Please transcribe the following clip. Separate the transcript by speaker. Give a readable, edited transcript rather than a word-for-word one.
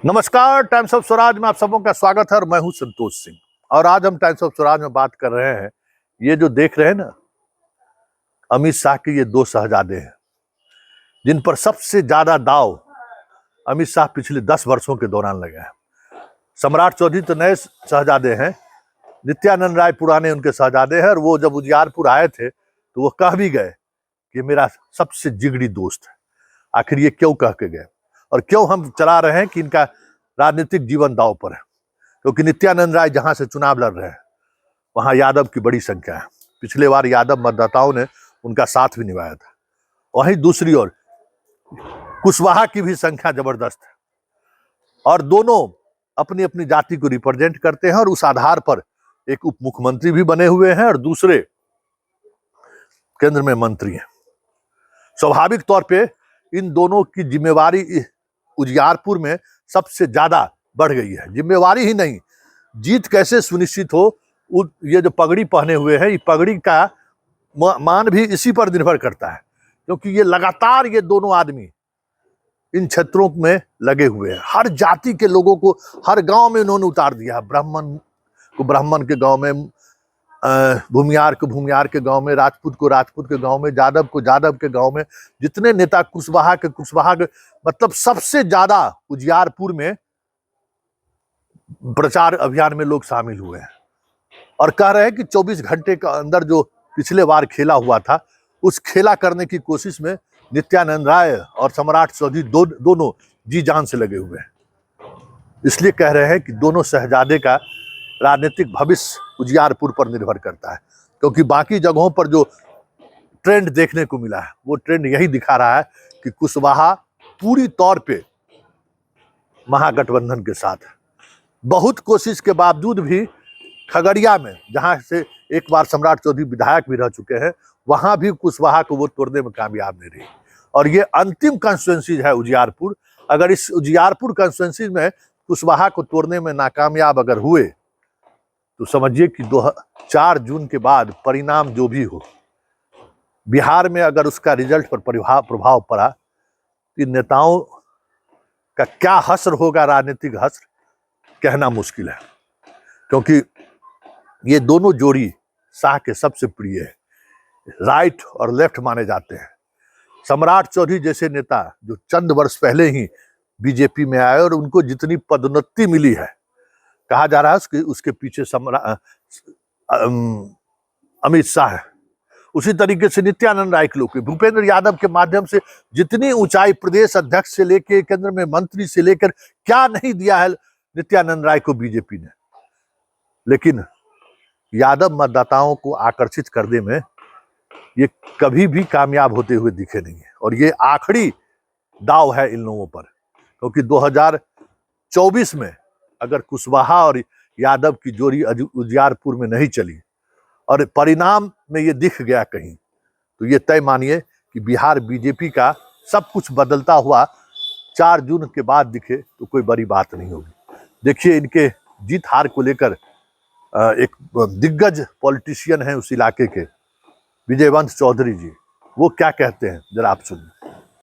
Speaker 1: नमस्कार, times of Swaraj में आप सबों का स्वागत है और मैं हूं संतोष सिंह। और आज हम टाइम्स ऑफ स्वराज में बात कर रहे हैं, ये जो देख रहे हैं ना, अमित शाह के ये दो शहजादे हैं जिन पर सबसे ज्यादा दाव अमित शाह पिछले 10 वर्षों के दौरान लगे हैं। सम्राट चौधरी तो नए शहजादे हैं, नित्यानंद राय पुराने उनके शहजादे हैं। और वो जब उजियारपुर आए थे तो वो कह भी गए कि मेरा सबसे जिगरी दोस्त है। आखिर ये क्यों कह के गए और क्यों हम चला रहे हैं कि इनका राजनीतिक जीवन दांव पर है? क्योंकि नित्यानंद राय जहां से चुनाव लड़ रहे हैं वहां यादव की बड़ी संख्या है। पिछले बार यादव मतदाताओं ने उनका साथ भी निभाया था। वहीं दूसरी ओर कुशवाहा की भी संख्या जबरदस्त है और दोनों अपनी अपनी जाति को रिप्रेजेंट करते हैं और उस आधार पर एक उप मुख्यमंत्री भी बने हुए हैं और दूसरे केंद्र में मंत्री हैं। स्वाभाविक तौर पे इन दोनों की जिम्मेवारी उजियारपुर में सबसे ज्यादा बढ़ गई है। जिम्मेवारी ही नहीं, जीत कैसे सुनिश्चित हो, ये जो पगड़ी पहने हुए हैं, ये पगड़ी का मान भी इसी पर निर्भर करता है। क्योंकि ये लगातार ये दोनों आदमी इन क्षेत्रों में लगे हुए हैं। हर जाति के लोगों को हर गांव में उन्होंने उतार दिया। ब्राह्मण को ब्राह्मण के गांव में, भूमियार को भूमियार के गांव में, राजपूत को राजपूत के गांव में, जादव को जादव के गांव में। जितने नेता कुशवाहा के मतलब सबसे ज्यादा उजियारपुर में प्रचार अभियान में लोग शामिल हुए हैं और कह रहे हैं कि 24 घंटे के अंदर जो पिछले बार खेला हुआ था उस खेला करने की कोशिश में नित्यानंद राय और सम्राट चौधरी दोनों जी जान से लगे हुए हैं। इसलिए कह रहे हैं कि दोनों शहजादे का राजनीतिक भविष्य उजियारपुर पर निर्भर करता है। क्योंकि बाकी जगहों पर जो ट्रेंड देखने को मिला है वो ट्रेंड यही दिखा रहा है कि कुशवाहा पूरी तौर पे महागठबंधन के साथ है। बहुत कोशिश के बावजूद भी खगड़िया में, जहां से एक बार सम्राट चौधरी विधायक भी रह चुके हैं, वहां भी कुशवाहा को वो तोड़ने में कामयाब नहीं रही। और ये अंतिम कंस्टिट्यूएंसी है उजियारपुर। अगर इस उजियारपुर कंस्टिट्यूएंसी में कुशवाहा को तोड़ने में नाकामयाब अगर हुए तो समझिए कि 4 जून के बाद परिणाम जो भी हो, बिहार में अगर उसका रिजल्ट पर प्रभाव पड़ा, इन नेताओं का क्या हश्र होगा, राजनीतिक हश्र, कहना मुश्किल है। क्योंकि ये दोनों जोड़ी शाह के सबसे प्रिय है, राइट और लेफ्ट माने जाते हैं। सम्राट चौधरी जैसे नेता जो चंद वर्ष पहले ही बीजेपी में आए और उनको जितनी पदोन्नति मिली है, कहा जा रहा है उसके पीछे अमित शाह है। उसी तरीके से नित्यानंद राय के लोग, भूपेंद्र यादव के माध्यम से जितनी ऊंचाई प्रदेश अध्यक्ष से लेकर केंद्र में मंत्री से लेकर क्या नहीं दिया है नित्यानंद राय को बीजेपी ने। लेकिन यादव मतदाताओं को आकर्षित करने में ये कभी भी कामयाब होते हुए दिखे नहीं है। और ये आखिरी दाव है इन लोगों पर। क्योंकि 2024 में अगर कुशवाहा और यादव की जोड़ी उजियारपुर में नहीं चली और परिणाम में ये दिख गया कहीं, तो ये तय मानिए कि बिहार बीजेपी का सब कुछ बदलता हुआ 4 जून के बाद दिखे तो कोई बड़ी बात नहीं होगी। देखिए, इनके जीत हार को लेकर एक दिग्गज पॉलिटिशियन हैं उस इलाके के, विजयवंत चौधरी जी, वो क्या कहते हैं जरा आप सुनिए।